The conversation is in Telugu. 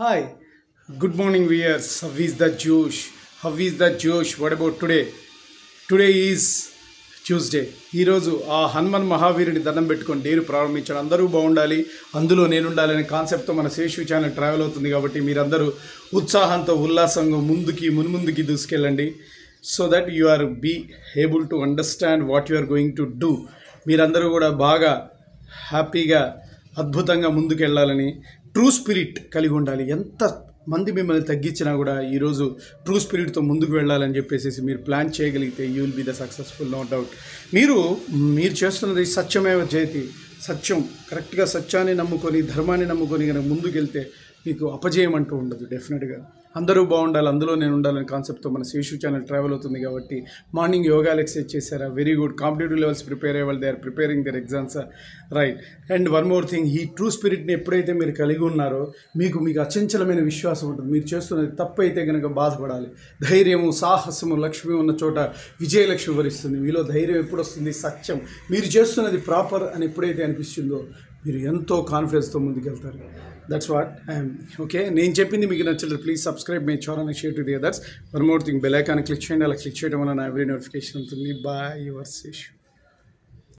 Hi, good morning, viewers. How is the Josh? How is the Josh? What about today? Today is Tuesday. ఈరోజు ఆ హనుమన్ మహావీరుని దండం పెట్టుకొని డేరు ప్రారంభించాడు. అందరూ బాగుండాలి, అందులో నేనుండాలి అనే కాన్సెప్ట్తో మన శేషు ఛానల్ ట్రావెల్ అవుతుంది. కాబట్టి మీరందరూ ఉత్సాహంతో ఉల్లాసంగా మున్ముందుకి దూసుకెళ్ళండి. So that you are be able to understand what you are going to do. మీరందరూ కూడా బాగా హ్యాపీగా అద్భుతంగా ముందుకెళ్ళాలని ట్రూ స్పిరిట్ కలిగి ఉండాలి. ఎంత మంది మిమ్మల్ని తగ్గించినా కూడా ఈరోజు ట్రూ స్పిరిట్తో ముందుకు వెళ్ళాలని చెప్పేసి మీరు ప్లాన్ చేయగలిగితే you will be the successful, no doubt. మీరు చేస్తున్నది సత్యమేవ జయతి. సత్యం కరెక్ట్గా సత్యాన్ని నమ్ముకొని ధర్మాన్ని నమ్ముకొని కనుక ముందుకెళ్తే మీకు అపజయం అంటూ ఉండదు. డెఫినెట్గా అందరూ బాగుండాలి, అందులో నేను ఉండాలని కాన్సెప్ట్తో మన శేషు ఛానల్ ట్రావెల్ అవుతుంది. కాబట్టి మార్నింగ్ యోగా ఎక్సర్సైజ్ చేశారా? Very good. Competitive levels prepare అయ్యే వాళ్ళు they are preparing their exams, right. And one more thing, ఈ ట్రూ స్పిరిట్ని ఎప్పుడైతే మీరు కలిగి ఉన్నారో మీకు అచంచలమైన విశ్వాసం ఉంటుంది. మీరు చేస్తున్నది తప్పు అయితే కనుక బాధపడాలి. ధైర్యము, సాహసము, లక్ష్మి ఉన్న చోట విజయలక్ష్మి వరిస్తుంది. మీలో ధైర్యం ఎప్పుడు వస్తుంది? సత్యం, మీరు చేస్తున్నది ప్రాపర్ అని ఎప్పుడైతే అనిపిస్తుందో మీరు ఎంతో కాన్ఫిడెన్స్తో ముందుకెళ్తారు. That's what I'm okay. నేను చెప్పింది మీకు నచ్చలేదు, please subscribe my channel and share to the others. One more thing, bell icon click చేయండి. అలా క్లిక్ చేయడం వల్ల నా ఎవ్రీ నోటిఫికేషన్ ఉంటుంది. Bye, your Seshu.